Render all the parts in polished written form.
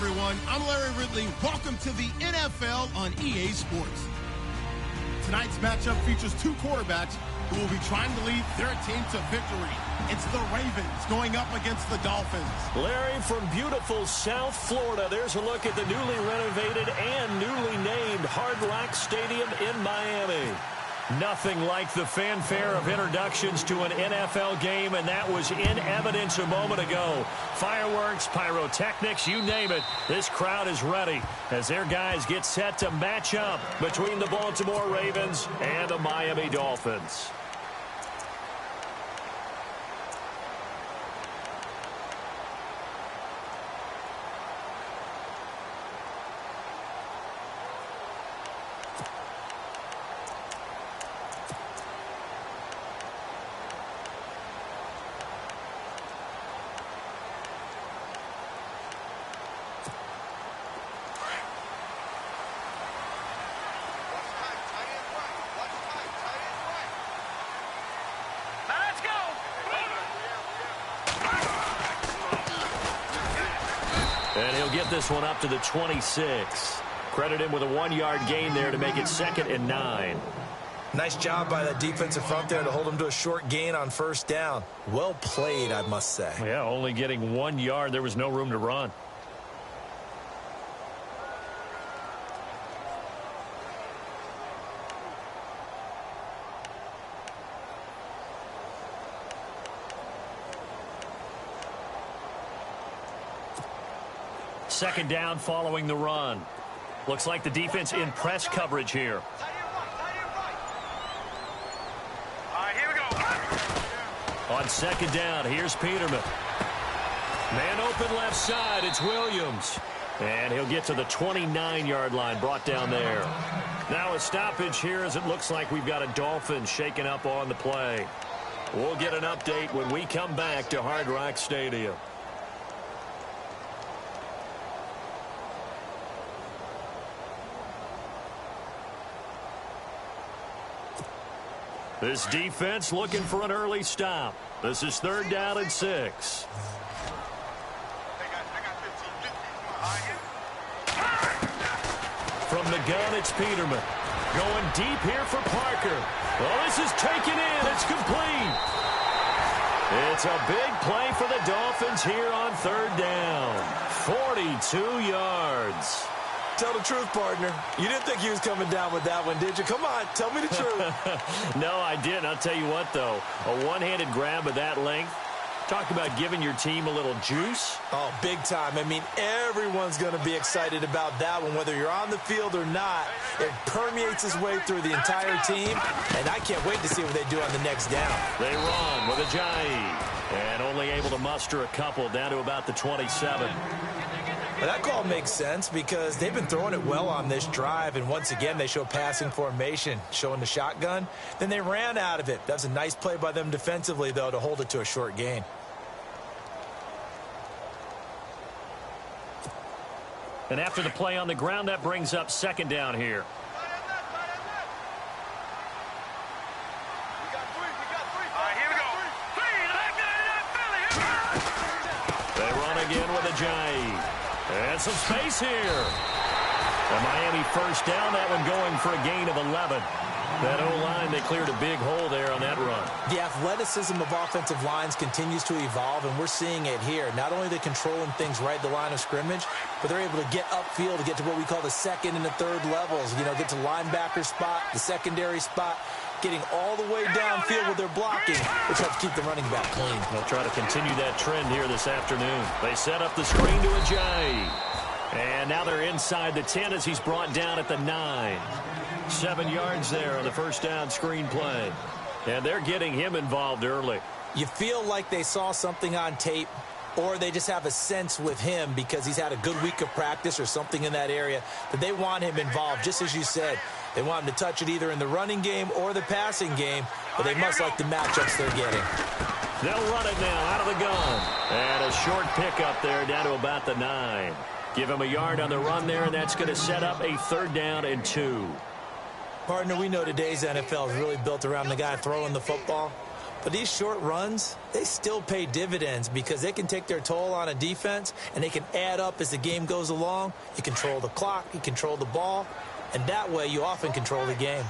everyone. I'm Larry Ridley. Welcome to the NFL on EA Sports. Tonight's matchup features two quarterbacks who will be trying to lead their team to victory. It's the Ravens going up against the Dolphins. Larry, from beautiful South Florida, there's a look at the newly renovated and newly named Hard Rock Stadium in Miami. Nothing like the fanfare of introductions to an NFL game, and that was in evidence a moment ago. Fireworks, pyrotechnics, you name it. This crowd is ready as their guys get set to match up between the Baltimore Ravens and the Miami Dolphins. And he'll get this one up to the 26. Credit him with a 1-yard gain there to make it 2nd and 9. Nice job by that defensive front there to hold him to a short gain on first down. Well played, I must say. Yeah, only getting 1 yard. There was no room to run. Second down following the run. Looks like the defense in press coverage here. On second down, here's Peterman. Man open left side, it's Williams. And he'll get to the 29-yard line, brought down there. Now a stoppage here as it looks like we've got a Dolphin shaken up on the play. We'll get an update when we come back to Hard Rock Stadium. This defense looking for an early stop. This is 3rd down and 6. From the gun, it's Peterman. Going deep here for Parker. Well, this is taken in. It's complete. It's a big play for the Dolphins here on 3rd down. 42 yards. Tell the truth, partner. You didn't think he was coming down with that one, did you? Come on, tell me the truth. No, I didn't. I'll tell you what, though. A one-handed grab of that length. Talk about giving your team a little juice. Oh, big time. I mean, everyone's going to be excited about that one, whether you're on the field or not. It permeates its way through the entire team, and I can't wait to see what they do on the next down. They run with Ajayi, and only able to muster a couple down to about the 27. Well, that call makes sense because they've been throwing it well on this drive, and once again they show passing formation, showing the shotgun. Then they ran out of it. That's a nice play by them defensively, though, to hold it to a short gain. And after the play on the ground, that brings up 2nd down here. They run again with Ajayi. And some space here. And Miami 1st down, that one going for a gain of 11. That O-line, they cleared a big hole there on that run. The athleticism of offensive lines continues to evolve, and we're seeing it here. Not only are they controlling things right at the line of scrimmage, but they're able to get upfield to get to what we call the 2nd and the 3rd levels. You know, get to linebacker spot, the secondary spot, getting all the way downfield with their blocking, which helps keep the running back clean. They'll try to continue that trend here this afternoon. They set up the screen to Ajayi. And now they're inside the 10 as he's brought down at the 9. 7 yards there on the 1st down screen play. And they're getting him involved early. You feel like they saw something on tape, or they just have a sense with him because he's had a good week of practice or something in that area that they want him involved, just as you said. They want him to touch it either in the running game or the passing game, but they must like the matchups they're getting. They'll run it now out of the gun. And a short pickup there down to about the 9. Give him a yard on the run there, and that's going to set up a 3rd down and 2. Partner, we know today's NFL is really built around the guy throwing the football. But these short runs, they still pay dividends because they can take their toll on a defense, and they can add up as the game goes along. You control the clock, you control the ball, and that way you often control the game.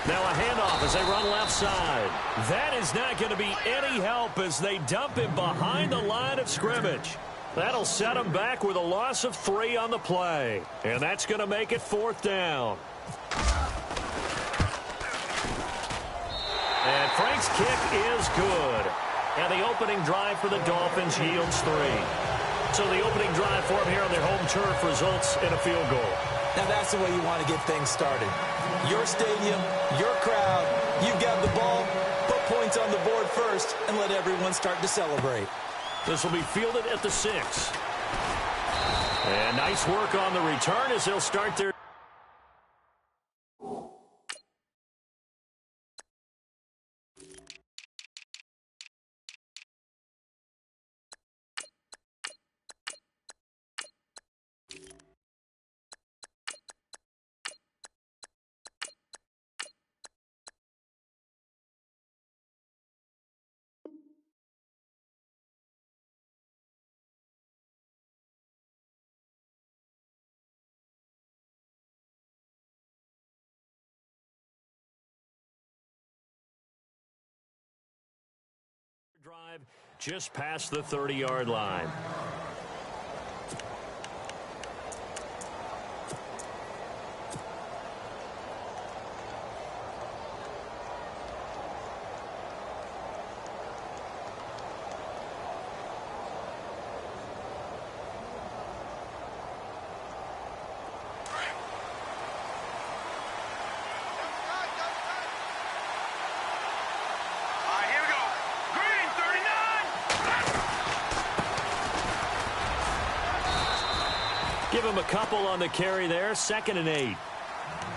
Now a handoff as they run left side. That is not going to be any help as they dump him behind the line of scrimmage. That'll set him back with a loss of 3 on the play. And that's going to make it 4th down. And Frank's kick is good. And the opening drive for the Dolphins yields 3. So the opening drive for them here on their home turf results in a field goal. Now that's the way you want to get things started. Your stadium, your crowd, you've got the ball, put points on the board first, and let everyone start to celebrate. This will be fielded at the 6. And nice work on the return as they'll start their... drive just past the 30-yard line. Give him a couple on the carry there. 2nd and 8.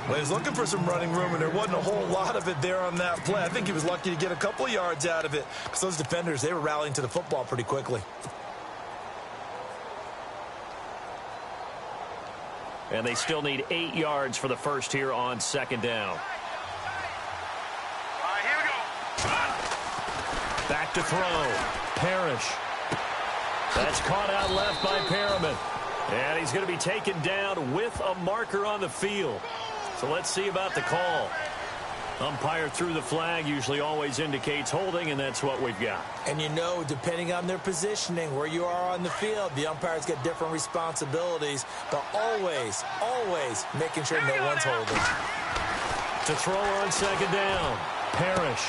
Well, he was looking for some running room, and there wasn't a whole lot of it there on that play. I think he was lucky to get a couple yards out of it because those defenders, they were rallying to the football pretty quickly. And they still need 8 yards for the first here on 2nd down. All right, here we go. Back to throw. Parrish. That's caught out left by Perriman. And he's going to be taken down with a marker on the field. So let's see about the call. Umpire threw the flag, usually always indicates holding, and that's what we've got. And you know, depending on their positioning, where you are on the field, the umpires get different responsibilities, but always, always making sure no one's holding. To throw on 2nd down. Parrish.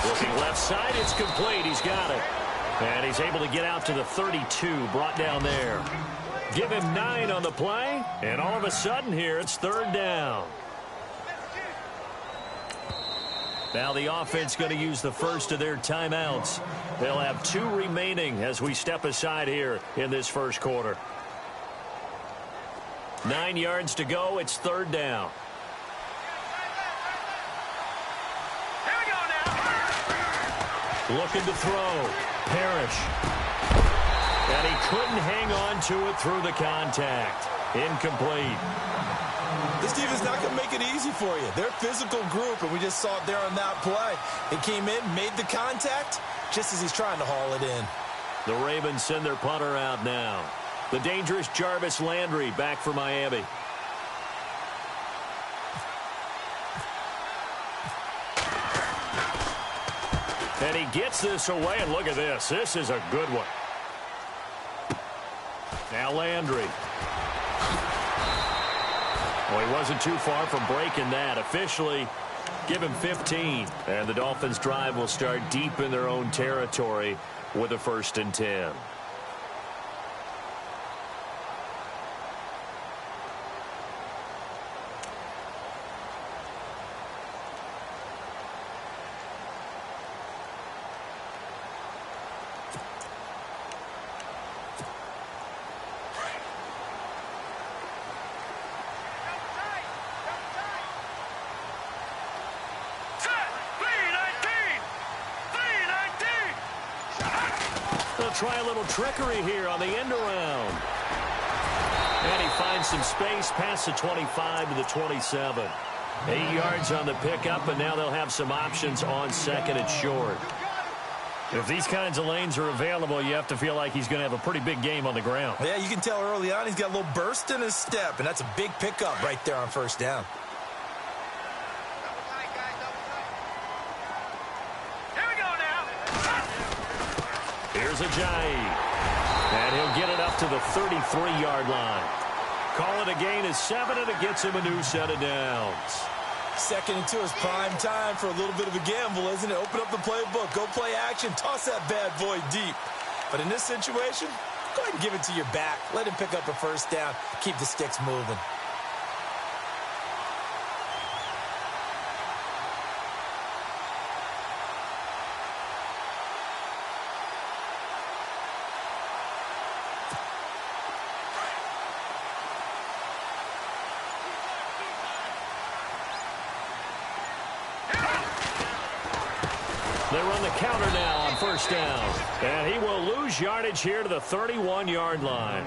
Looking left side, it's complete. He's got it. And he's able to get out to the 32, brought down there. Give him 9 on the play, and all of a sudden here, it's 3rd down. Now the offense going to use the first of their timeouts. They'll have 2 remaining as we step aside here in this first quarter. 9 yards to go. It's 3rd down. Here we go now. Looking to throw. Parrish. And he couldn't hang on to it through the contact. Incomplete. This defense not going to make it easy for you. They're a physical group, and we just saw it there on that play. He came in, made the contact, just as he's trying to haul it in. The Ravens send their punter out now. The dangerous Jarvis Landry back for Miami. And he gets this away, and look at this. This is a good one. Now Landry. Well, he wasn't too far from breaking that. Officially, give him 15. And the Dolphins' drive will start deep in their own territory with a 1st and 10. They'll try a little trickery here on the end around. And he finds some space past the 25 to the 27. 8 yards on the pickup, and now they'll have some options on second and short. If these kinds of lanes are available, you have to feel like he's going to have a pretty big game on the ground. Yeah, you can tell early on he's got a little burst in his step, and that's a big pickup right there on first down. Here we go now. Here's Ajayi. And he'll get it up to the 33-yard line. Call it a gain of 7, and it gets him a new set of downs. 2nd and 2 is prime time for a little bit of a gamble, isn't it? Open up the playbook, go play action, toss that bad boy deep. But in this situation, go ahead and give it to your back. Let him pick up a first down. Keep the sticks moving. They run the counter now on first down. And he will lose yardage here to the 31-yard line.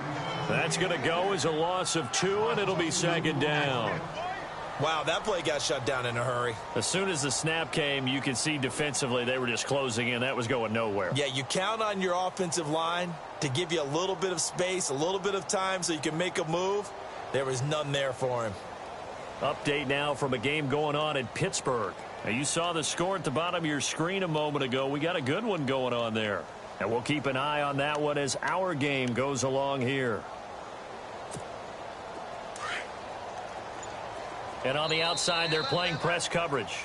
That's going to go as a loss of 2, and it'll be 2nd down. Wow, that play got shut down in a hurry. As soon as the snap came, you could see defensively they were just closing in. That was going nowhere. Yeah, you count on your offensive line to give you a little bit of space, a little bit of time so you can make a move. There was none there for him. Update now from a game going on in Pittsburgh. Now, you saw the score at the bottom of your screen a moment ago. We got a good one going on there. And we'll keep an eye on that one as our game goes along here. And on the outside, they're playing press coverage.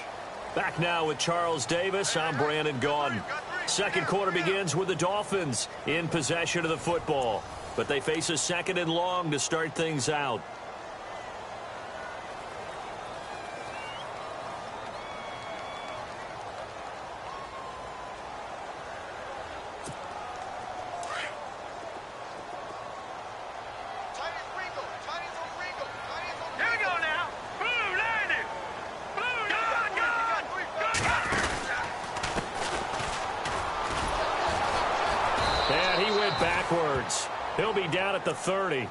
Back now with Charles Davis. I'm Brandon Gaudin. Second quarter begins with the Dolphins in possession of the football. But they face a 2nd and long to start things out. He'll be down at the 30.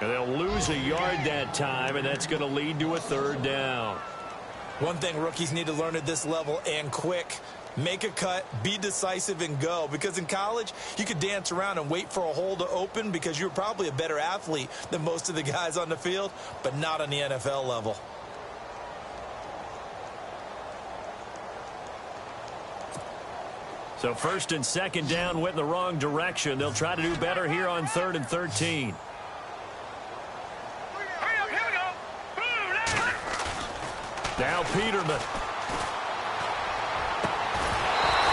And they'll lose a yard that time, and that's going to lead to a 3rd down. One thing rookies need to learn at this level, and quick, make a cut, be decisive, and go. Because in college, you could dance around and wait for a hole to open because you're probably a better athlete than most of the guys on the field, but not on the NFL level. So 1st and 2nd down went in the wrong direction. They'll try to do better here on 3rd and 13. Now Peterman.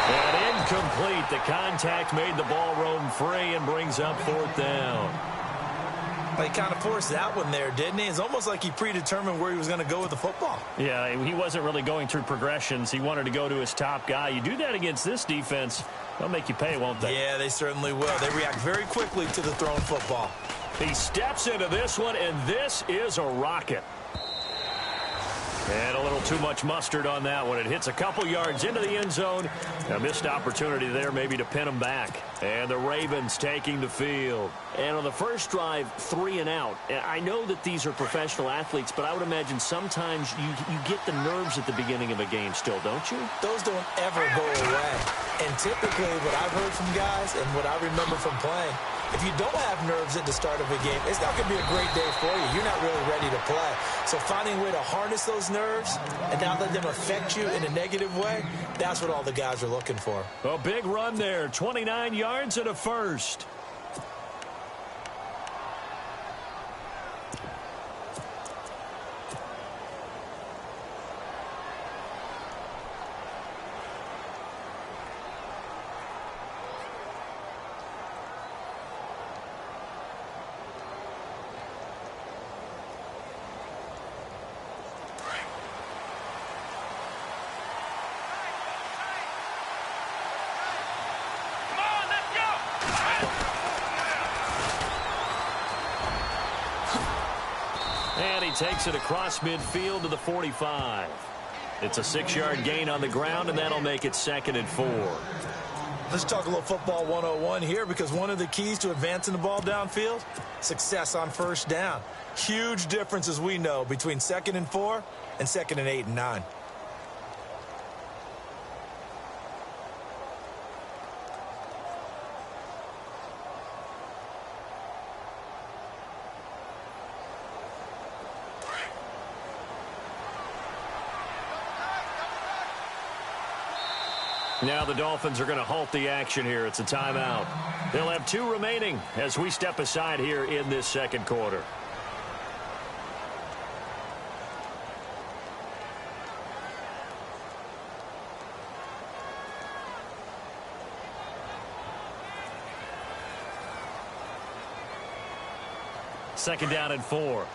And incomplete. The contact made the ball roam free and brings up 4th down. He kind of forced that one there, didn't he? It's almost like he predetermined where he was going to go with the football. Yeah, he wasn't really going through progressions. He wanted to go to his top guy. You do that against this defense, they'll make you pay, won't they? Yeah, they certainly will. They react very quickly to the thrown football. He steps into this one, and this is a rocket. And a little too much mustard on that one. It hits a couple yards into the end zone. A missed opportunity there maybe to pin him back. And the Ravens taking the field. And on the first drive, 3 and out. I know that these are professional athletes, but I would imagine sometimes you get the nerves at the beginning of a game still, don't you? Those don't ever go away. And typically what I've heard from guys and what I remember from playing, if you don't have nerves at the start of a game, it's not going to be a great day for you. You're not really ready to play. So finding a way to harness those nerves and not let them affect you in a negative way, that's what all the guys are looking for. A big run there, 29 yards and a first. Takes it across midfield to the 45. It's a 6-yard gain on the ground, and that'll make it 2nd and 4. Let's talk a little football 101 here, because one of the keys to advancing the ball downfield, success on first down. Huge difference, as we know, between 2nd and 4 and 2nd and 8 and 9. Now the Dolphins are going to halt the action here. It's a timeout. They'll have 2 remaining as we step aside here in this second quarter. Second down and 4.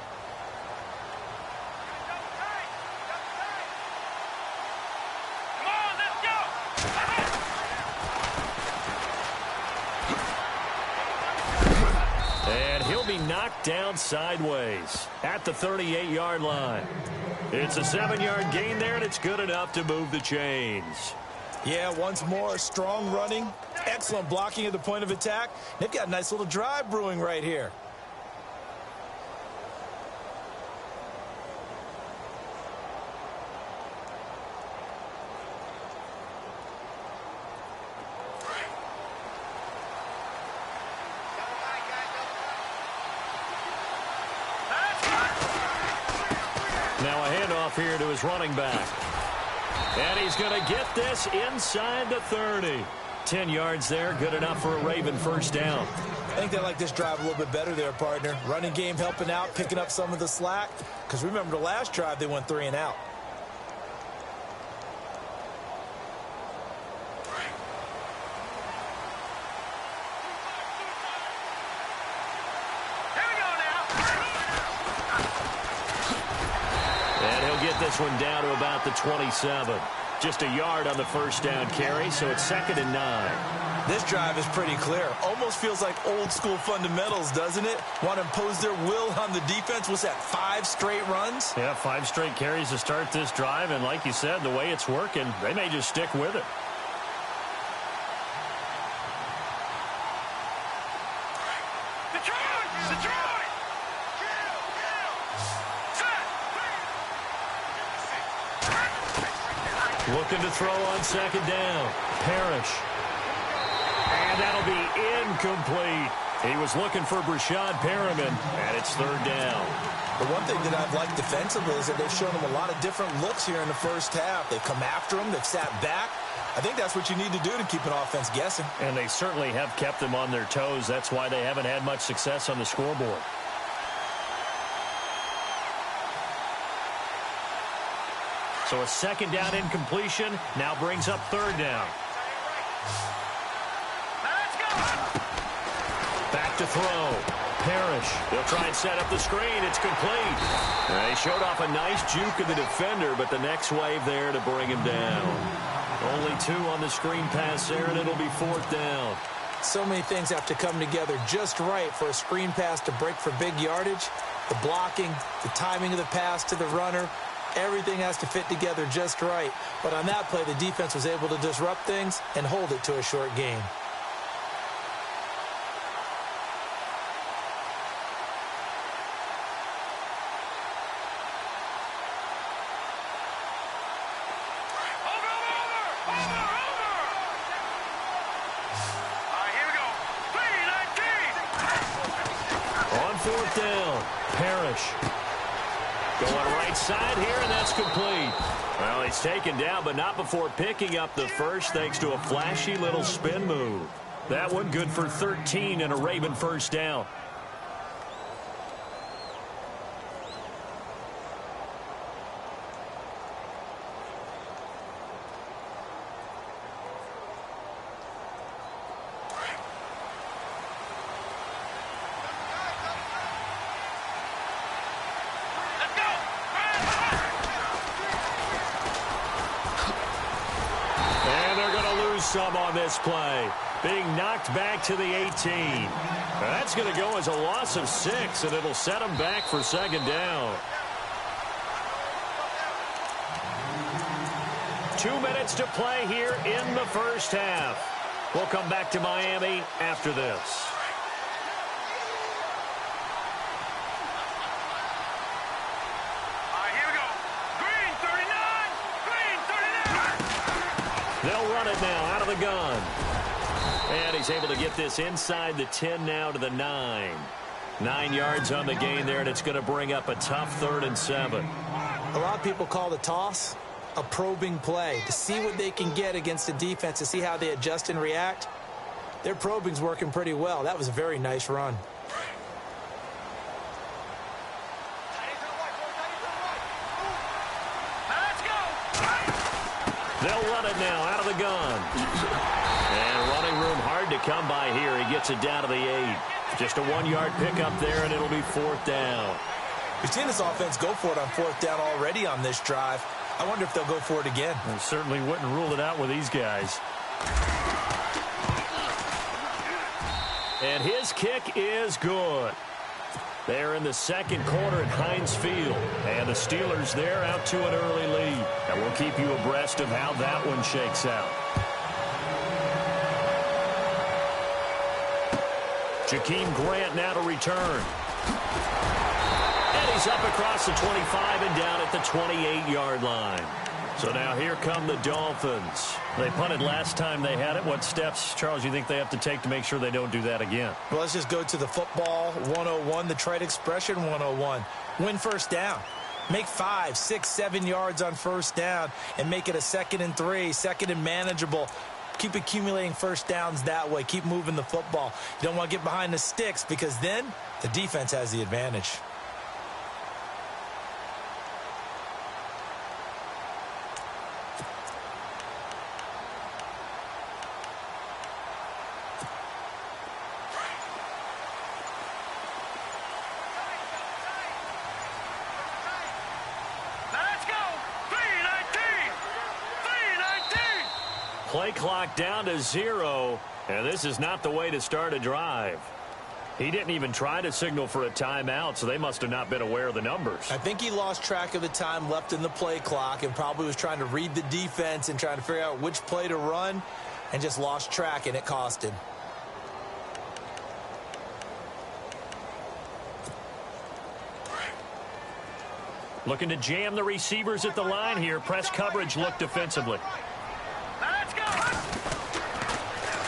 Knocked down sideways at the 38-yard line. It's a 7-yard gain there, and it's good enough to move the chains. Yeah, once more, strong running, excellent blocking at the point of attack. They've got a nice little drive brewing right here. Now a handoff here to his running back. And he's going to get this inside the 30. 10 yards there, good enough for a Raven first down. I think they like this drive a little bit better there, partner. Running game helping out, picking up some of the slack. Because remember, the last drive, they went 3 and out. This one down to about the 27. Just a yard on the first down carry, so it's 2nd and 9. This drive is pretty clear. Almost feels like old school fundamentals, doesn't it? Want to impose their will on the defense. What's that, 5 straight runs? Yeah, 5 straight carries to start this drive, and like you said, the way it's working, they may just stick with it. Looking to throw on 2nd down. Parrish. And that'll be incomplete. He was looking for Brashad Perriman, and it's 3rd down. The one thing that I've liked defensively is that they've shown him a lot of different looks here in the first half. They've come after him. They've sat back. I think that's what you need to do to keep an offense guessing. And they certainly have kept them on their toes. That's why they haven't had much success on the scoreboard. So a 2nd down incompletion now brings up 3rd down. Back to throw. Parrish. They'll try and set up the screen. It's complete. They showed off a nice juke of the defender, but the next wave there to bring him down. Only 2 on the screen pass there, and it'll be 4th down. So many things have to come together just right for a screen pass to break for big yardage. The blocking, the timing of the pass to the runner, everything has to fit together just right. But on that play, the defense was able to disrupt things and hold it to a short game. On 4th down, Parrish. Going right side here, and that's complete. Well, he's taken down, but not before picking up the first, thanks to a flashy little spin move. That one good for 13 and a Raven first down. Some on this play, being knocked back to the 18. That's going to go as a loss of 6, and it'll set them back for 2nd down. 2 minutes to play here in the first half. We'll come back to Miami after this. They'll run it now out of the gun. And he's able to get this inside the 10 now to the 9. 9 yards on the gain there, and it's going to bring up a tough 3rd and 7. A lot of people call the toss a probing play to see what they can get against the defense, to see how they adjust and react. Their probing's working pretty well. That was a very nice run. They'll run it now out of the gun. And running room hard to come by here. He gets it down to the 8. Just a 1-yard pickup there, and it'll be 4th down. We've seen this offense go for it on 4th down already on this drive. I wonder if they'll go for it again. I certainly wouldn't rule it out with these guys. And his kick is good. They're in the 2nd quarter at Heinz Field. And the Steelers there out to an early lead. And we'll keep you abreast of how that one shakes out. Jakeem Grant now to return. And he's up across the 25 and down at the 28-yard line. So now here come the Dolphins. They punted last time they had it. What steps, Charles, you think they have to take to make sure they don't do that again? Well, let's just go to the football 101, the trade expression 101. Win 1st down. Make 5, 6, 7 yards on 1st down and make it a 2nd and 3, 2nd and manageable. Keep accumulating 1st downs that way. Keep moving the football. You don't want to get behind the sticks because then the defense has the advantage. Play clock down to 0, and this is not the way to start a drive. He didn't even try to signal for a timeout, so they must have not been aware of the numbers. I think he lost track of the time left in the play clock and probably was trying to read the defense and trying to figure out which play to run and just lost track, and it cost him. Looking to jam the receivers at the line here. Press coverage look defensively.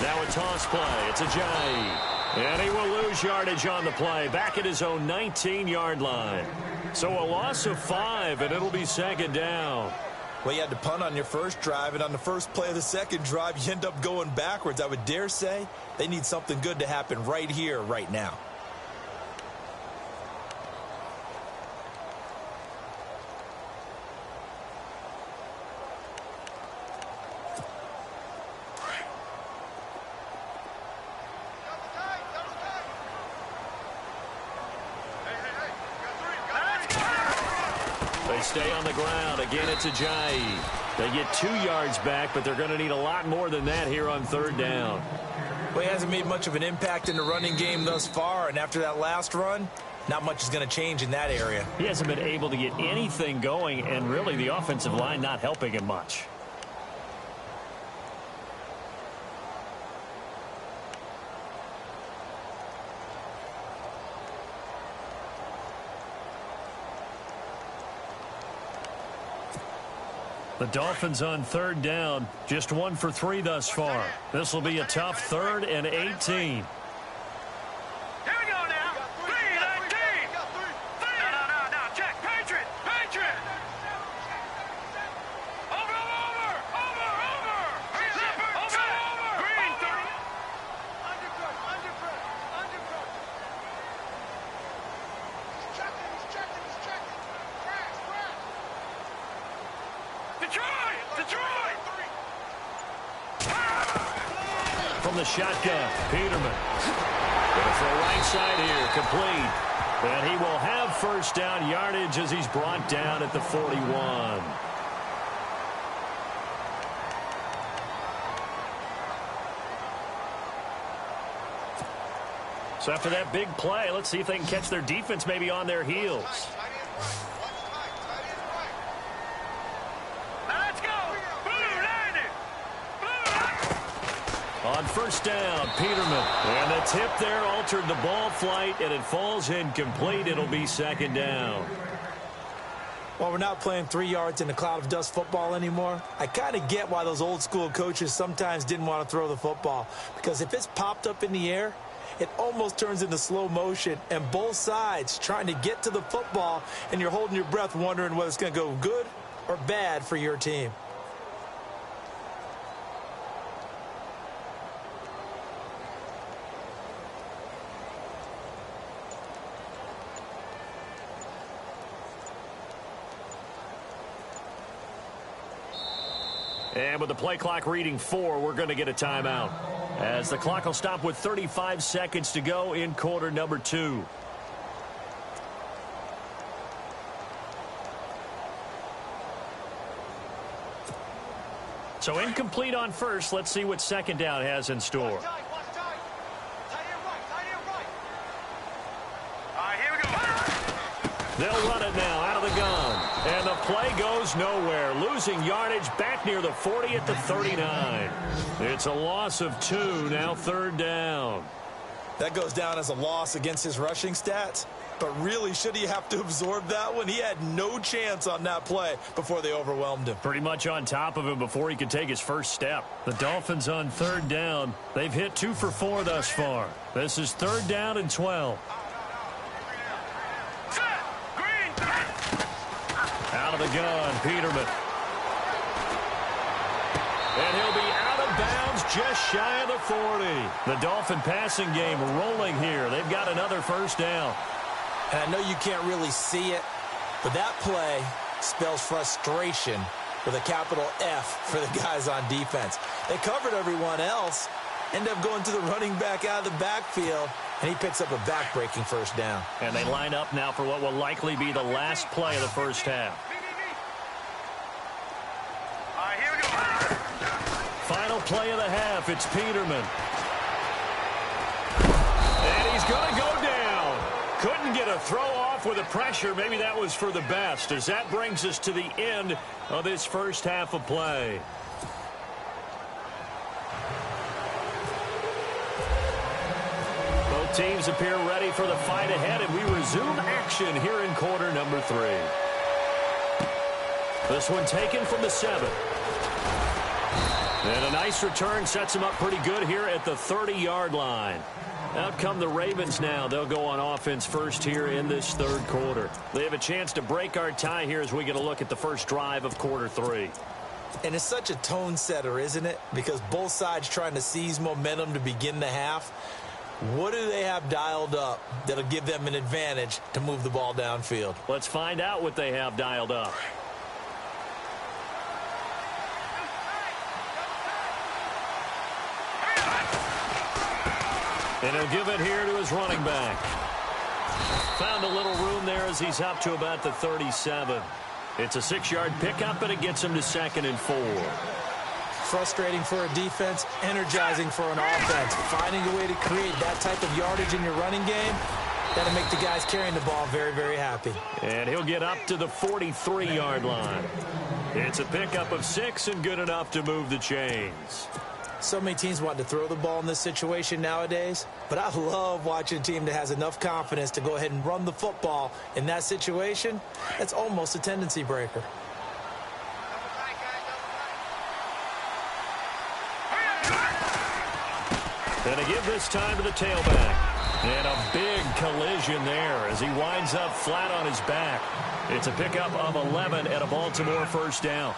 Now a toss play. It's Ajayi. And he will lose yardage on the play. Back at his own 19-yard line. So a loss of 5, and it'll be 2nd down. Well, you had to punt on your first drive, and on the first play of the 2nd drive, you end up going backwards. I would dare say they need something good to happen right here, right now. Stay on the ground. Again, it's Ajayi. They get 2 yards back, but they're going to need a lot more than that here on 3rd down. Well, he hasn't made much of an impact in the running game thus far, and after that last run, not much is going to change in that area. He hasn't been able to get anything going, and really the offensive line not helping him much. The Dolphins on 3rd down, just 1 for 3 thus far. This will be a tough 3rd and 18. Here we go now. 3-19. No. Check. Patriot. Over. Green. Undercut. He's checking. Crash. Detroit! From the shotgun, Peterman. Going for a right side here, complete. And he will have 1st down yardage as he's brought down at the 41. So after that big play, let's see if they can catch their defense maybe on their heels. On first down, Peterman. And the tip there altered the ball flight, and it falls incomplete. It'll be second down. Well, we're not playing 3 yards in a cloud of dust football anymore. I kind of get why those old school coaches sometimes didn't want to throw the football. Because if it's popped up in the air, it almost turns into slow motion. And both sides trying to get to the football, and you're holding your breath wondering whether it's going to go good or bad for your team. And with the play clock reading 4, we're going to get a timeout, as the clock will stop with 35 seconds to go in quarter number 2. So incomplete on first. Let's see what second down has in store. They'll run it now out of the gun. And the play goes nowhere. Losing yardage back near the 40 at the 39. It's a loss of 2, now third down. That goes down as a loss against his rushing stats. But really, should he have to absorb that one? He had no chance on that play before they overwhelmed him. Pretty much on top of him before he could take his first step. The Dolphins on third down. They've hit 2 for 4 thus far. This is third down and 12. Out of the gun, Peterman. And he'll be out of bounds just shy of the 40. The Dolphin passing game rolling here. They've got another first down. And I know you can't really see it, but that play spells frustration with a capital F for the guys on defense. They covered everyone else, end up going to the running back out of the backfield, and he picks up a back-breaking first down. And they line up now for what will likely be the last play of the first half. Here we go. Final play of the half, it's Peterman. And he's going to go down. Couldn't get a throw off with the pressure. Maybe that was for the best, as that brings us to the end of this first half of play. Both teams appear ready for the fight ahead, and we resume action here in quarter number 3. This one taken from the 7. And a nice return sets him up pretty good here at the 30-yard line. Out come the Ravens now. They'll go on offense first here in this third quarter. They have a chance to break our tie here as we get a look at the first drive of quarter 3. And it's such a tone setter, isn't it? Because both sides trying to seize momentum to begin the half. What do they have dialed up that'll give them an advantage to move the ball downfield? Let's find out what they have dialed up. And he'll give it here to his running back. Found a little room there as he's up to about the 37. It's a 6-yard pickup, and it gets him to 2nd and 4. Frustrating for a defense, energizing for an offense. Finding a way to create that type of yardage in your running game, that'll make the guys carrying the ball very, very happy. And he'll get up to the 43-yard line. It's a pickup of 6 and good enough to move the chains. So many teams want to throw the ball in this situation nowadays, but I love watching a team that has enough confidence to go ahead and run the football in that situation. That's almost a tendency breaker. And they give this time to the tailback. And a big collision there as he winds up flat on his back. It's a pickup of 11 at a Baltimore first down.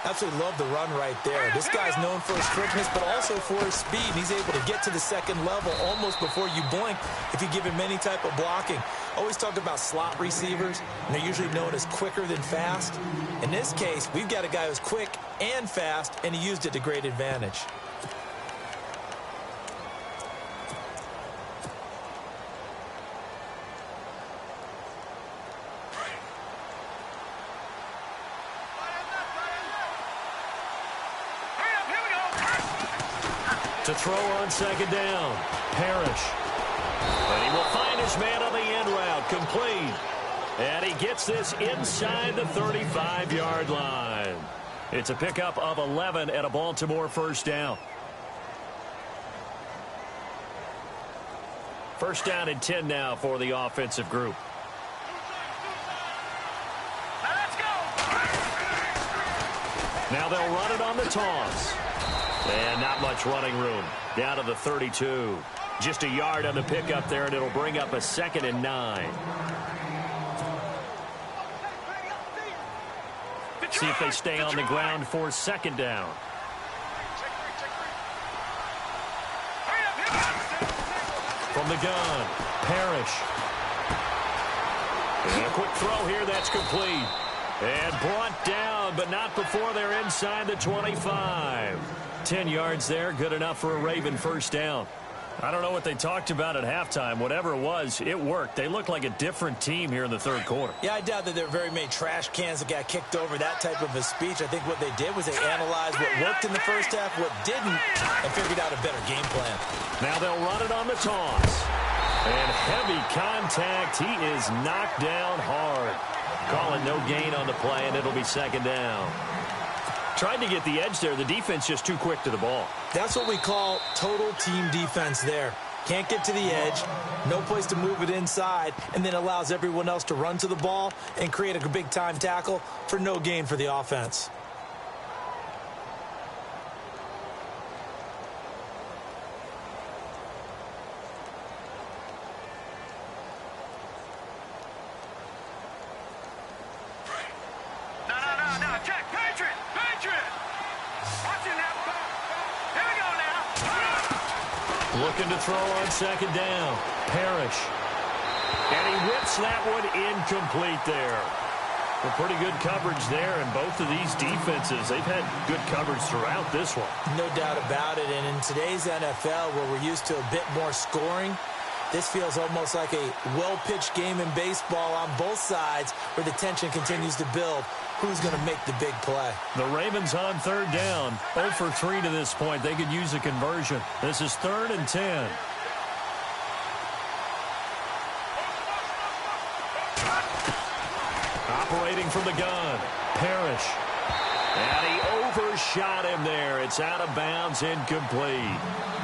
Absolutely love the run right there. This guy's known for his quickness, but also for his speed. And he's able to get to the second level almost before you blink if you give him any type of blocking. Always talk about slot receivers, and they're usually known as quicker than fast. In this case, we've got a guy who's quick and fast, and he used it to great advantage. To throw on second down, Parrish. And he will find his man on the end route, complete. And he gets this inside the 35-yard line. It's a pickup of 11 at a Baltimore first down. First down and 10 now for the offensive group. Now let's go. Now they'll run it on the toss. And not much running room. Down to the 32. Just a yard on the pickup there, and it'll bring up a 2nd and 9. See if they stay on the ground for 2nd down. From the gun, Parrish. And a quick throw here, that's complete. And brought down, but not before they're inside the 25. 10 yards there, good enough for a Raven first down. I don't know what they talked about at halftime. Whatever it was, it worked. They look like a different team here in the third quarter. Yeah, I doubt that there were very many trash cans that got kicked over, that type of a speech. I think what they did was they analyzed what worked in the first half, what didn't, and figured out a better game plan. Now they'll run it on the toss. And heavy contact. He is knocked down hard. Calling no gain on the play, and it'll be 2nd down. Tried to get the edge there. The defense just too quick to the ball. That's what we call total team defense there. Can't get to the edge, no place to move it inside, and then allows everyone else to run to the ball and create a big-time tackle for no gain for the offense. No, check. Patriot. Watch it now. Here we go now. Looking to throw on 2nd down. Parrish. And he whips that one incomplete there. Well, pretty good coverage there, and both of these defenses, they've had good coverage throughout this one. No doubt about it, and in today's NFL, where we're used to a bit more scoring, this feels almost like a well-pitched game in baseball on both sides where the tension continues to build. Who's going to make the big play? The Ravens on 3rd down. 0 for 3 to this point. They could use a conversion. This is 3rd and 10. Operating from the gun, Parrish. And he overshot him there. It's out of bounds, incomplete.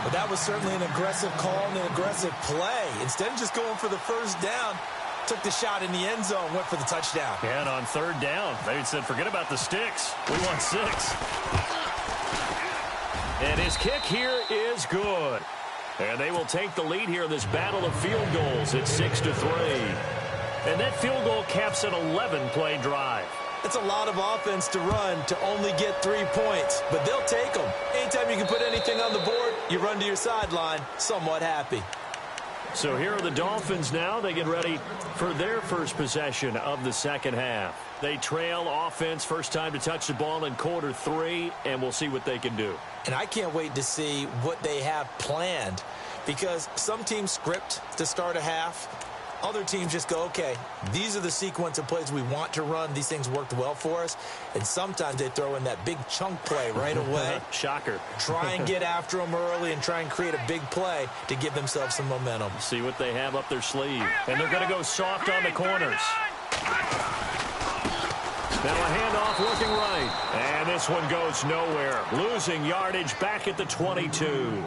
But that was certainly an aggressive call and an aggressive play. Instead of just going for the first down, took the shot in the end zone, went for the touchdown. And on 3rd down, they said, forget about the sticks. We want 6. And his kick here is good. And they will take the lead here in this battle of field goals at 6-3. And that field goal caps an 11-play drive. It's a lot of offense to run to only get 3 points, but they'll take them. Anytime you can put anything on the board, you run to your sideline somewhat happy. So here are the Dolphins now. They get ready for their first possession of the second half. They trail offense, first time to touch the ball in quarter 3, and we'll see what they can do. And I can't wait to see what they have planned, because some teams script to start a half. Other teams just go, okay, these are the sequence of plays we want to run. These things worked well for us. And sometimes they throw in that big chunk play right away. Shocker. Try and get after them early and try and create a big play to give themselves some momentum. See what they have up their sleeve. And they're going to go soft on the corners. Now a handoff looking right. And this one goes nowhere. Losing yardage back at the 22.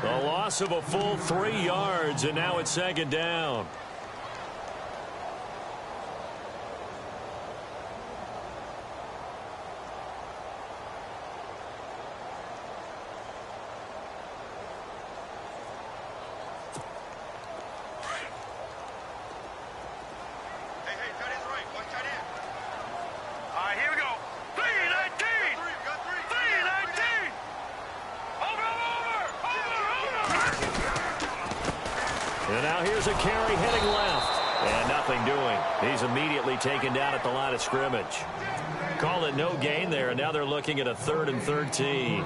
The loss of a full 3 yards, and now it's 2nd down. And now here's a carry heading left. And nothing doing. He's immediately taken down at the line of scrimmage. Call it no gain there, and now they're looking at a 3rd and 13.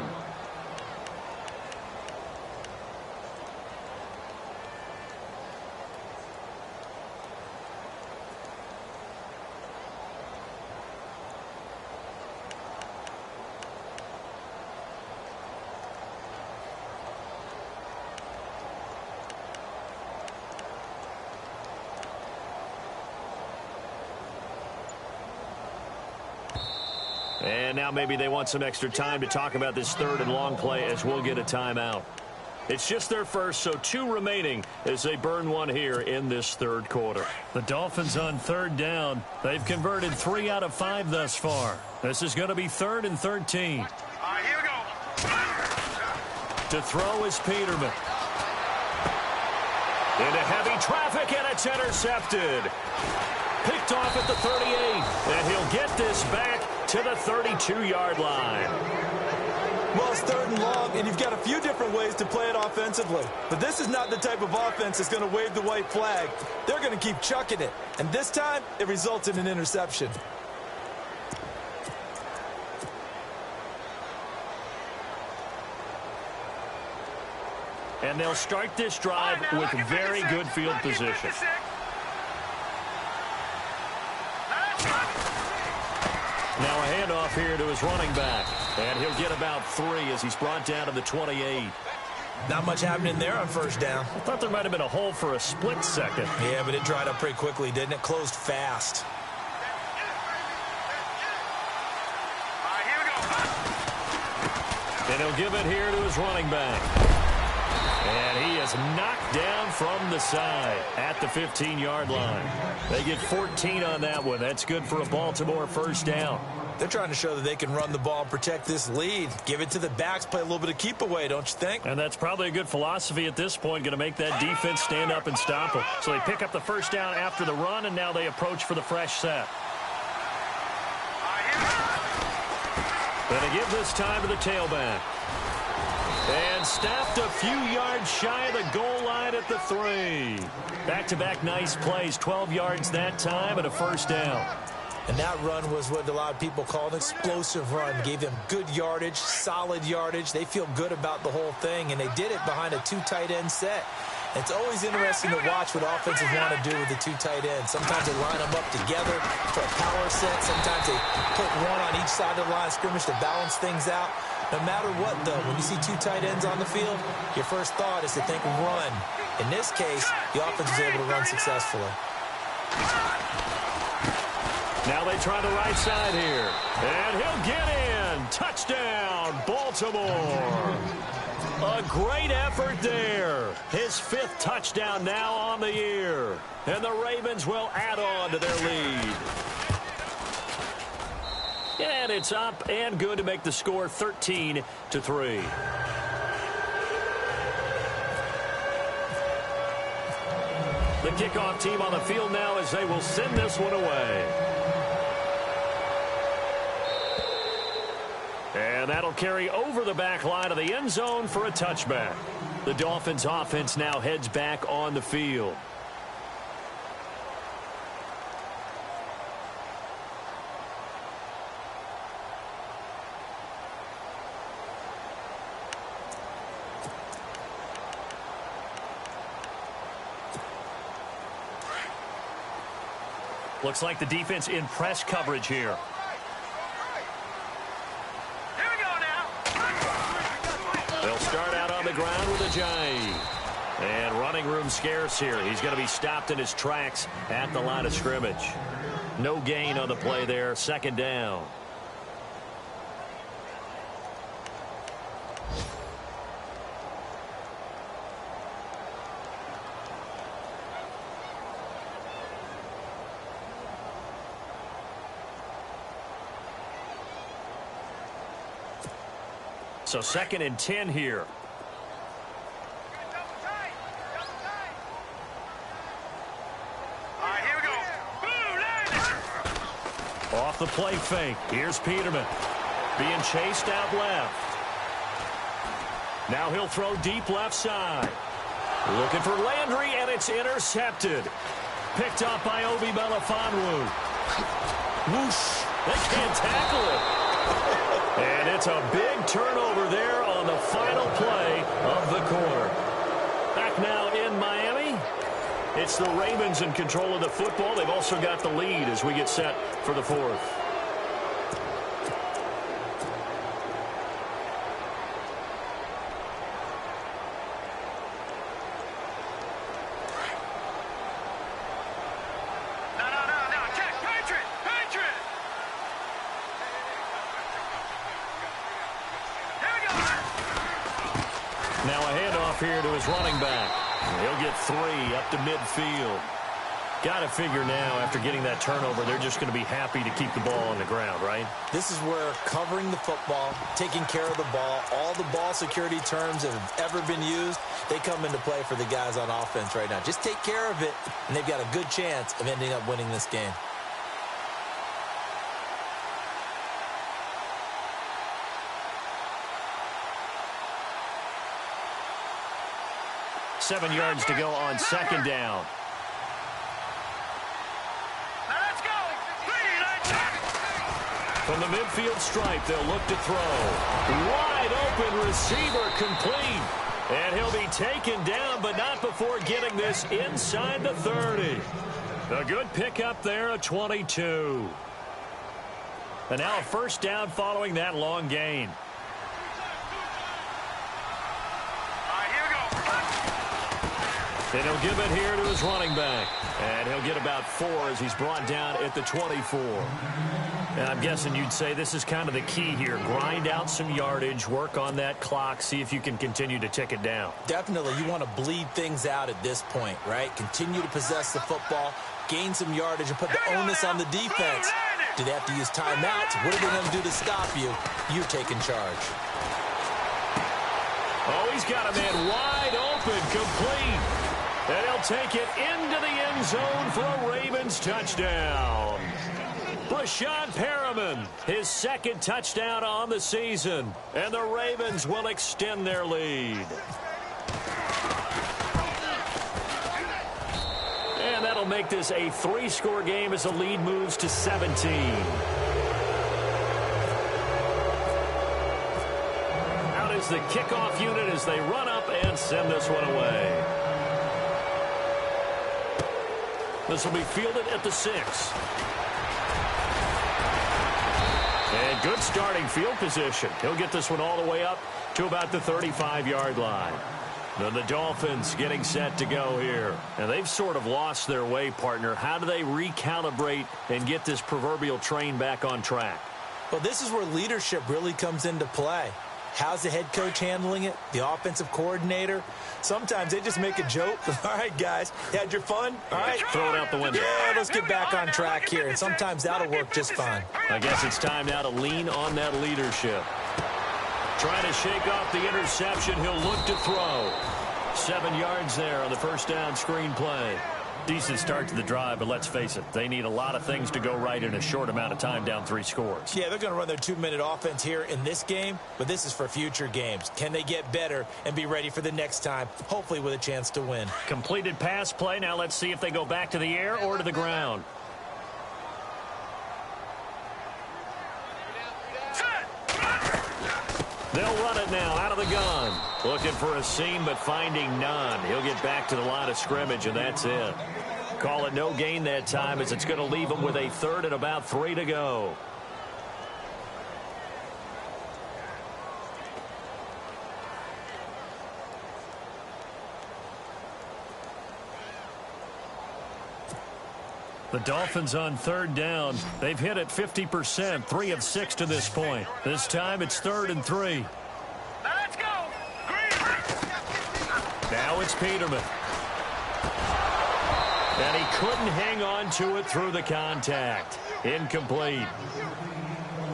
And now maybe they want some extra time to talk about this 3rd and long play as we'll get a timeout. It's just their first, so 2 remaining as they burn one here in this third quarter. The Dolphins on third down. They've converted 3 out of 5 thus far. This is going to be 3rd and 13. All right, here we go. To throw is Peterman. Into heavy traffic, and it's intercepted. Picked off at the 38, and he'll get this back to the 32-yard line. Well, it's 3rd and long, and you've got a few different ways to play it offensively. But this is not the type of offense that's going to wave the white flag. They're going to keep chucking it. And this time, it results in an interception. And they'll start this drive with very good field position. Now a handoff here to his running back. And he'll get about 3 as he's brought down to the 28. Not much happening there on first down. I thought there might have been a hole for a split second. Yeah, but it dried up pretty quickly, didn't it? Closed fast. All right, here we go. And he'll give it here to his running back. And he is knocked down from the side at the 15-yard line. They get 14 on that one. That's good for a Baltimore first down. They're trying to show that they can run the ball and protect this lead. Give it to the backs, play a little bit of keep away, don't you think? And that's probably a good philosophy at this point, going to make that defense stand up and stop them. So they pick up the first down after the run, and now they approach for the fresh set. Going to give this time to the tailback. And stopped a few yards shy of the goal line at the 3. Back-to-back nice plays, 12 yards that time and a first down. And that run was what a lot of people call an explosive run. Gave them good yardage, solid yardage. They feel good about the whole thing, and they did it behind a 2 tight end set. It's always interesting to watch what offenses want to do with the 2 tight ends. Sometimes they line them up together for a power set. Sometimes they put one on each side of the line of scrimmage to balance things out. No matter what, though, when you see 2 tight ends on the field, your first thought is to think run. In this case, the offense was able to run successfully. Now they try the right side here. And he'll get in. Touchdown, Baltimore. A great effort there. His 5th touchdown now on the year. And the Ravens will add on to their lead. And it's up and good to make the score 13-3. The kickoff team on the field now as they will send this one away. And that'll carry over the back line of the end zone for a touchback. The Dolphins offense now heads back on the field. Looks like the defense in press coverage here. They'll start out on the ground with a Ajayi. And running room scarce here. He's going to be stopped in his tracks at the line of scrimmage. No gain on the play there. 2nd down. So 2nd and 10 here. All right, here we go. Off the play fake. Here's Peterman. Being chased out left. Now he'll throw deep left side. Looking for Landry, and it's intercepted. Picked up by Obi Melifonwu. Whoosh. They can't tackle it. And it's a big turnover there on the final play of the quarter. Back now in Miami. It's the Ravens in control of the football. They've also got the lead as we get set for the 4th. Now a handoff here to his running back. He'll get 3 up to midfield. Got to figure now, after getting that turnover, they're just going to be happy to keep the ball on the ground, right? This is where covering the football, taking care of the ball, all the ball security terms that have ever been used, they come into play for the guys on offense right now. Just take care of it, and they've got a good chance of ending up winning this game. Seven yards to go on second down. From the midfield stripe, they'll look to throw. Wide open receiver complete. And he'll be taken down, but not before getting this inside the 30. A good pickup there, a 22. And now a first down following that long gain. And he'll give it here to his running back. And he'll get about 4 as he's brought down at the 24. And I'm guessing you'd say this is kind of the key here. Grind out some yardage, work on that clock, see if you can continue to tick it down. Definitely, you want to bleed things out at this point, right? Continue to possess the football, gain some yardage, and put the onus on the defense. Do they have to use timeouts? What are they going to do to stop you? You're taking charge. Oh, he's got a man wide open, complete. And he'll take it into the end zone for a Ravens touchdown. Brashad Perriman, his second touchdown on the season. And the Ravens will extend their lead. And that'll make this a 3-score game as the lead moves to 17. Out is the kickoff unit as they run up and send this one away. This will be fielded at the 6. And good starting field position. He'll get this one all the way up to about the 35-yard line. Then the Dolphins getting set to go here. And they've sort of lost their way, partner. How do they recalibrate and get this proverbial train back on track? Well, this is where leadership really comes into play. How's the head coach handling it? The offensive coordinator? Sometimes they just make a joke. All right, guys, you had your fun? All right. Throw it out the window. Yeah, let's get back on track here. And sometimes that'll work just fine. I guess it's time now to lean on that leadership. Trying to shake off the interception. He'll look to throw. 7 yards there on the first down screen play. Decent start to the drive, but let's face it, they need a lot of things to go right in a short amount of time, down 3 scores. Yeah, they're going to run their 2-minute offense here in this game, but this is for future games. Can they get better and be ready for the next time, hopefully with a chance to win? Completed pass play. Now let's see if they go back to the air or to the ground. They'll run it now out of the gun. Looking for a seam, but finding none. He'll get back to the line of scrimmage, and that's it. Call it no gain that time, as it's going to leave them with a 3rd and about 3 to go. The Dolphins on 3rd down. They've hit it 50%, 3 of 6 to this point. This time it's 3rd and 3. Let's go. Now it's Peterman. And he couldn't hang on to it through the contact. Incomplete.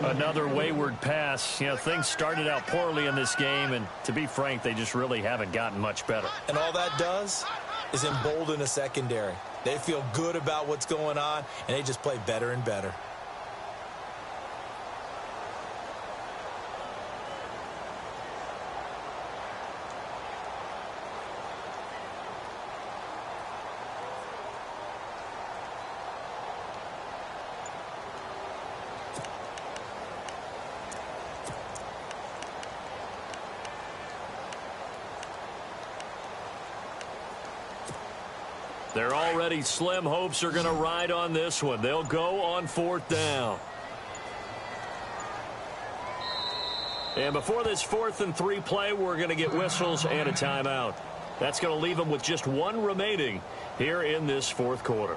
Another wayward pass. You know, things started out poorly in this game, and to be frank, they just really haven't gotten much better. And all that does is embolden a secondary. They feel good about what's going on, and they just play better and better. They're already slim hopes are going to ride on this one. They'll go on 4th down. And before this 4th and 3 play, we're going to get whistles and a timeout. That's going to leave them with just 1 remaining here in this 4th quarter.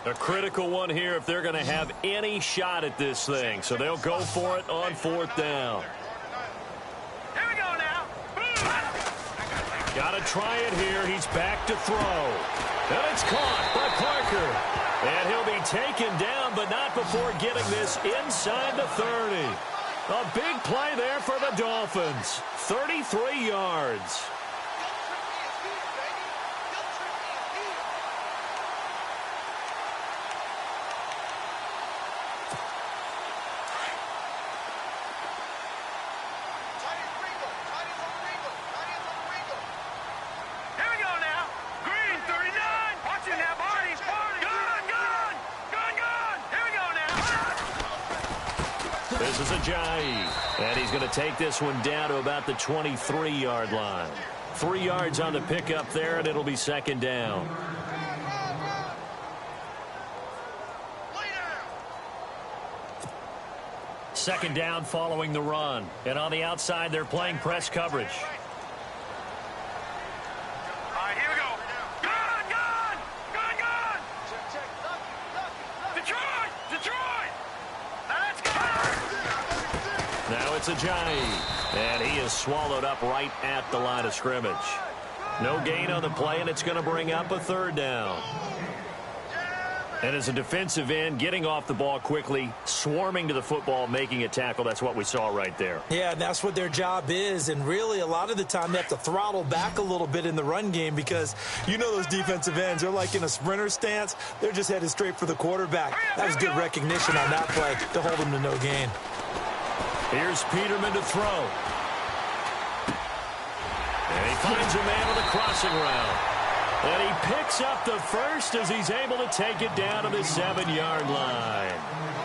A critical one here if they're going to have any shot at this thing. So they'll go for it on 4th down. Here we go now. Got to try it here. He's back to throw. And it's caught by Parker. And he'll be taken down, but not before getting this inside the 30. A big play there for the Dolphins. 33 yards. This is Ajayi, and he's going to take this one down to about the 23-yard line. 3 yards on the pickup there, and it'll be 2nd down. Second down following the run. And on the outside, they're playing press coverage. All right, here we go. Gun! Detroit! Let's go! Now it's Ajayi, and he is swallowed up right at the line of scrimmage. No gain on the play, and it's going to bring up a 3rd down. And as a defensive end, getting off the ball quickly, swarming to the football, making a tackle, that's what we saw right there. Yeah, that's what their job is. And really, a lot of the time, they have to throttle back a little bit in the run game because you know those defensive ends, they're like in a sprinter stance. They're just headed straight for the quarterback. That was good recognition on that play to hold them to no gain. Here's Peterman to throw. And he finds a man on the crossing route. And he picks up the first as he's able to take it down to the 7-yard line.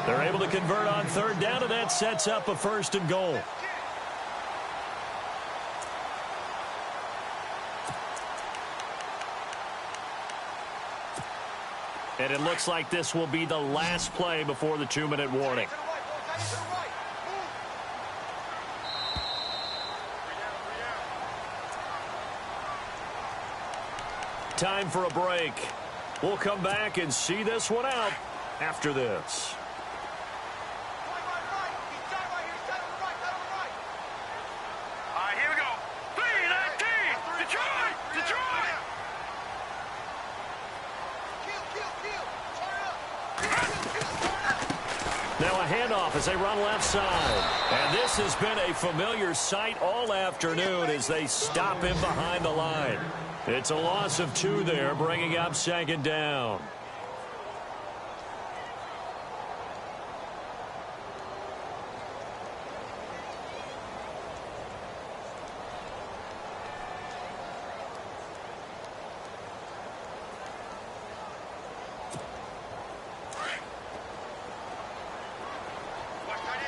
They're able to convert on 3rd down, and that sets up a 1st and goal. And it looks like this will be the last play before the 2-minute warning. Time for a break. We'll come back and see this one out after this. All right, here we go. 3-19. Detroit! Now a handoff as they run left side. And this has been a familiar sight all afternoon as they stop him behind the line. It's a loss of 2 there, bringing up 2nd down.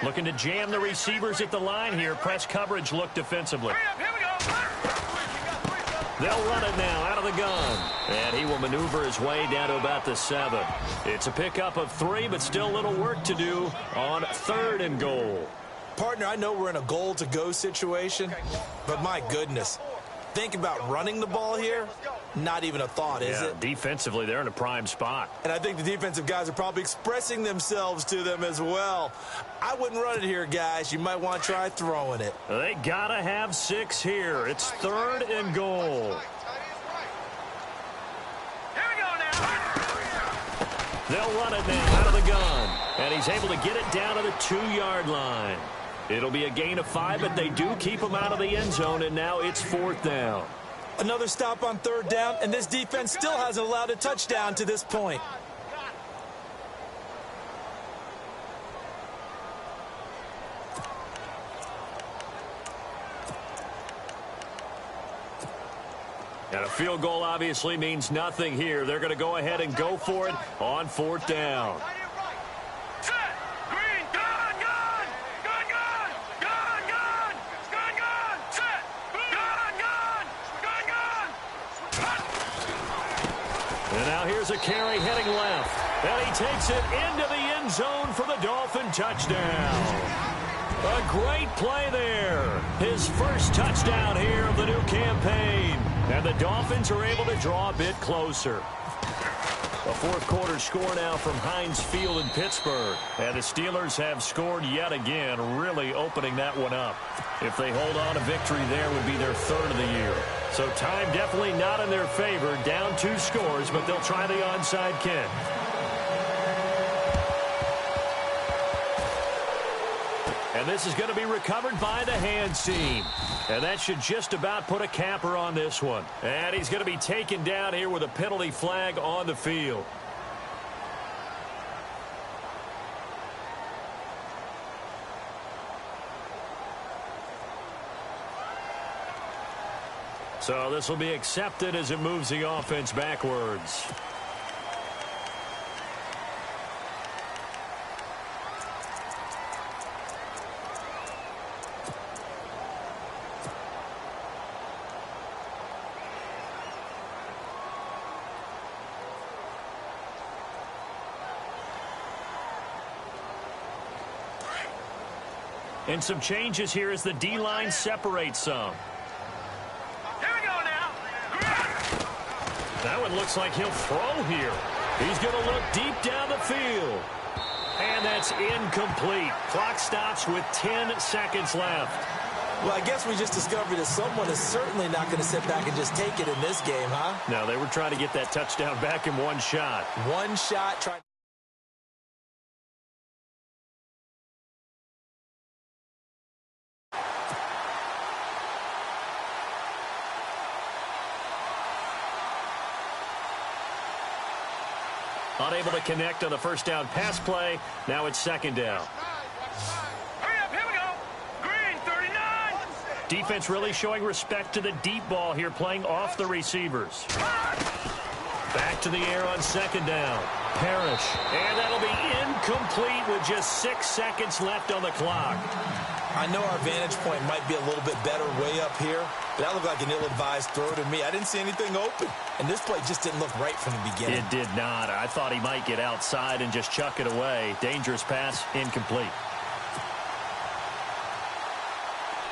Looking to jam the receivers at the line here. Press coverage look defensively. Here we go. They'll run it now out of the gun. And he will maneuver his way down to about the 7. It's a pickup of 3, but still a little work to do on 3rd and goal. Partner, I know we're in a goal-to-go situation, but my goodness. Think about running the ball here. Not even a thought, is it? Defensively, they're in a prime spot. And I think the defensive guys are probably expressing themselves to them as well. I wouldn't run it here, guys. You might want to try throwing it. They got to have 6 here. It's 3rd and goal. Here we go now. They'll run it now out of the gun. And he's able to get it down to the 2-yard line. It'll be a gain of 5, but they do keep him out of the end zone, and now it's 4th down. Another stop on 3rd down, and this defense still hasn't allowed a touchdown to this point. And a field goal obviously means nothing here. They're going to go ahead and go for it on 4th down. Set. Green. Gun. Set. Gun. And now here's a carry heading left. And he takes it into the end zone for the Dolphin touchdown. A great play there. His first touchdown here of the new campaign. And the Dolphins are able to draw a bit closer. A fourth quarter score now from Heinz Field in Pittsburgh. And the Steelers have scored yet again, really opening that one up. If they hold on, a victory there would be their third of the year. So time definitely not in their favor. Down 2 scores, but they'll try the onside kick. And this is going to be recovered by the hands team. And that should just about put a capper on this one. And he's going to be taken down here with a penalty flag on the field. So this will be accepted as it moves the offense backwards. And some changes here as the D-line separates some. Here we go now. That one looks like he'll throw here. He's going to look deep down the field. And that's incomplete. Clock stops with 10 seconds left. Well, I guess we just discovered that someone is certainly not going to sit back and just take it in this game, huh? No, they were trying to get that touchdown back in one shot. One shot, trying. Unable to connect on the first down pass play. Now it's second down. Hurry up, here we go. Green, 39. Defense really showing respect to the deep ball here, playing off the receivers. Back to the air on second down. Parrish. And that'll be incomplete with just 6 seconds left on the clock. I know our vantage point might be a little bit better way up here, but that looked like an ill-advised throw to me. I didn't see anything open, and this play just didn't look right from the beginning. It did not. I thought he might get outside and just chuck it away. Dangerous pass, incomplete.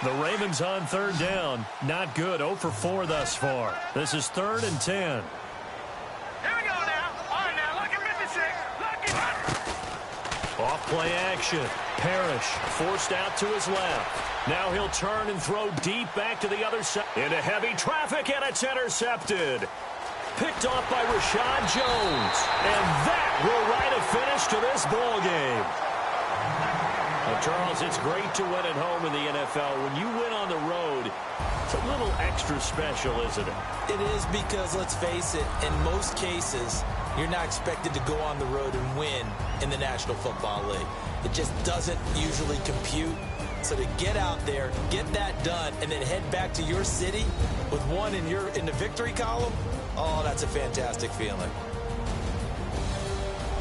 The Ravens on third down. Not good. 0 for 4 thus far. This is 3rd and 10. Here we go now. All right, now, look at 56. Look at. Off play action. Parrish forced out to his left. Now he'll turn and throw deep back to the other side. Into heavy traffic, and it's intercepted. Picked off by Rashad Jones. And that will write a finish to this ball game. Well, Charles, it's great to win at home in the NFL. When you win on the road, it's a little extra special, isn't it? It is, because, let's face it, in most cases, you're not expected to go on the road and win in the National Football League. It just doesn't usually compute. So to get out there, get that done, and then head back to your city with one in the victory column, oh, that's a fantastic feeling.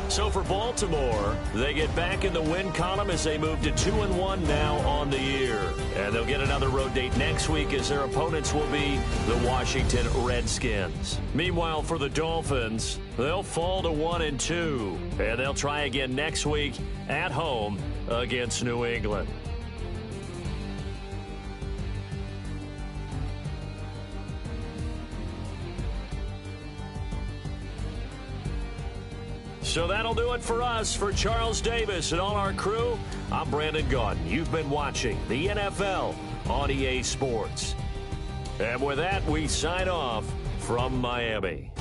So for Baltimore, they get back in the win column as they move to 2-1 now on the year. And they'll get another road date next week as their opponents will be the Washington Redskins. Meanwhile, for the Dolphins, they'll fall to 1-2. And they'll try again next week at home against New England. So that'll do it for us. For Charles Davis and all our crew, I'm Brandon Gaudin. You've been watching the NFL on EA Sports. And with that, we sign off from Miami.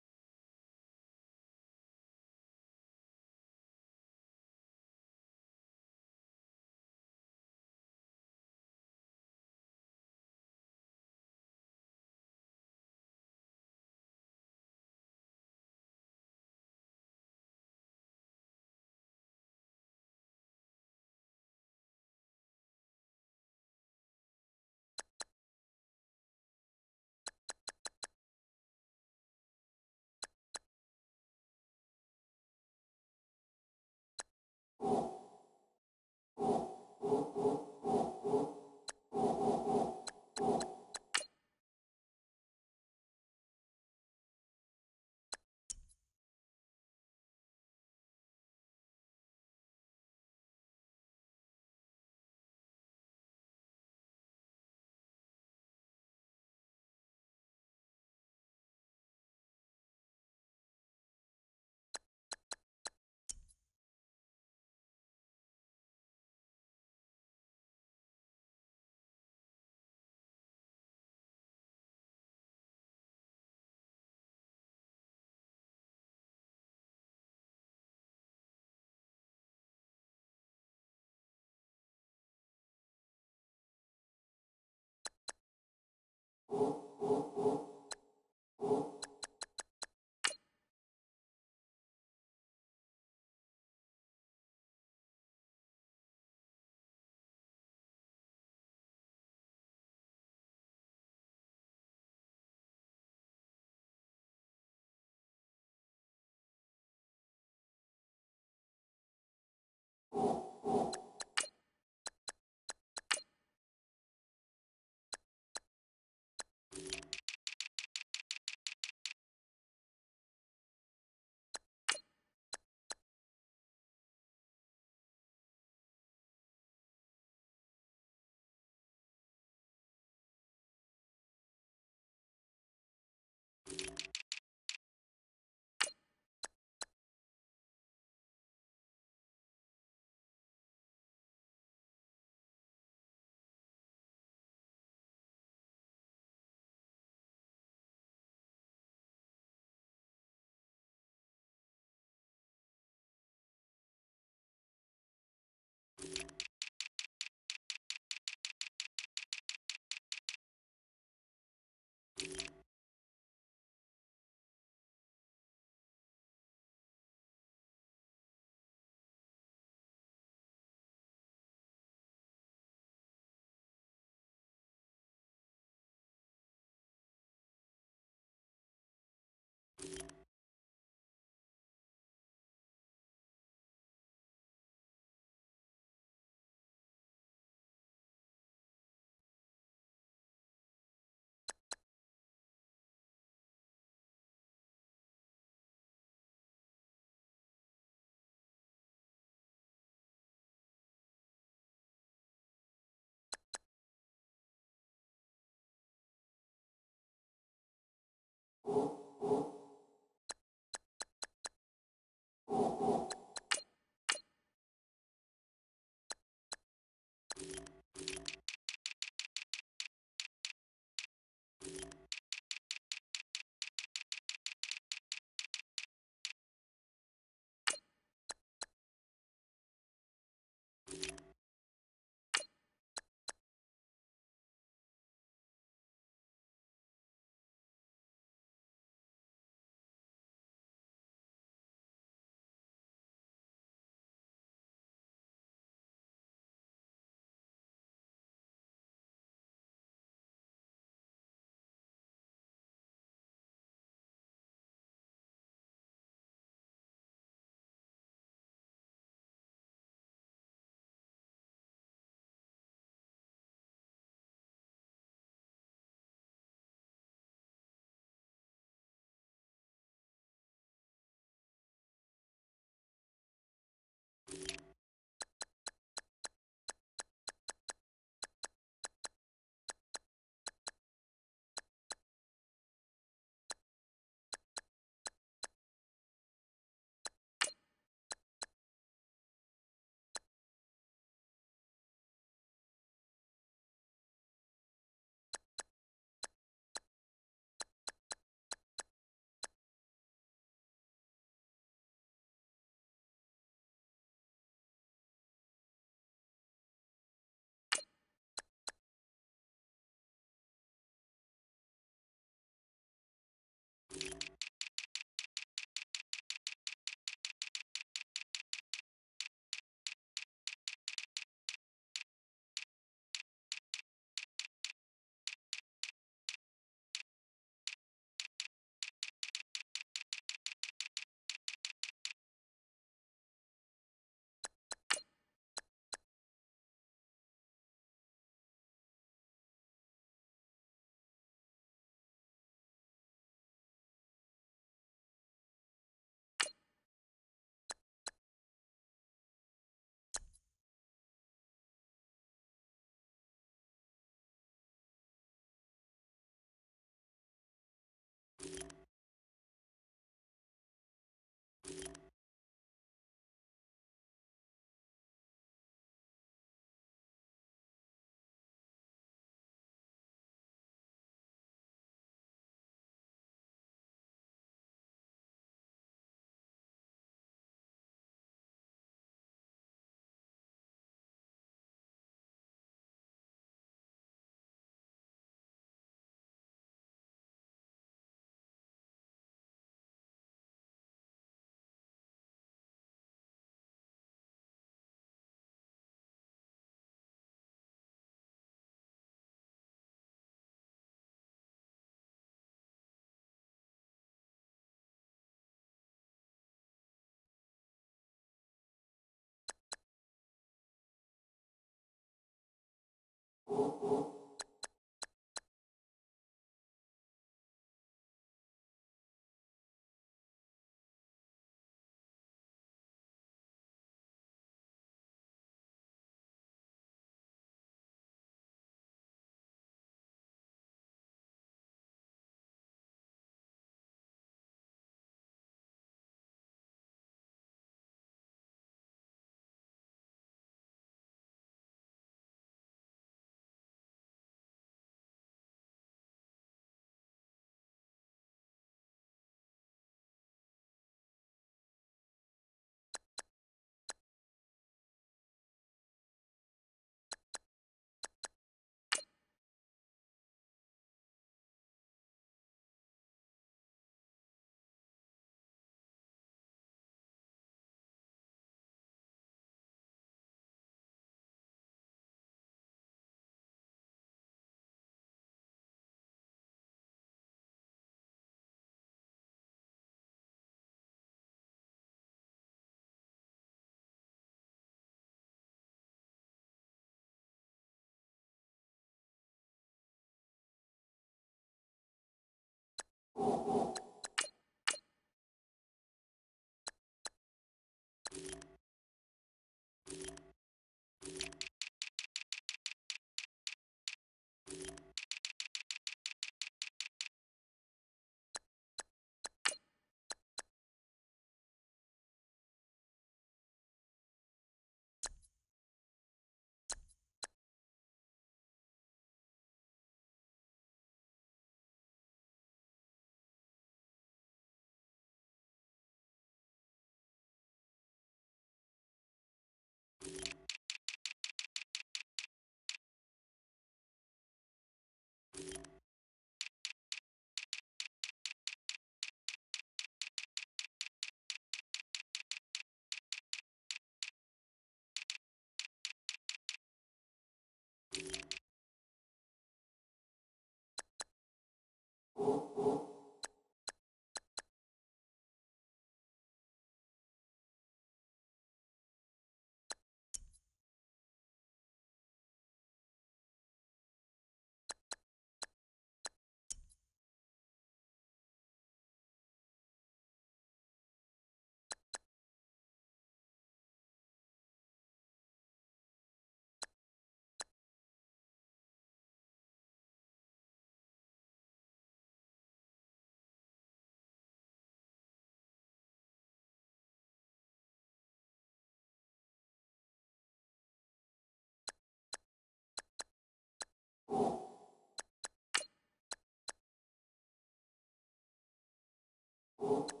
you.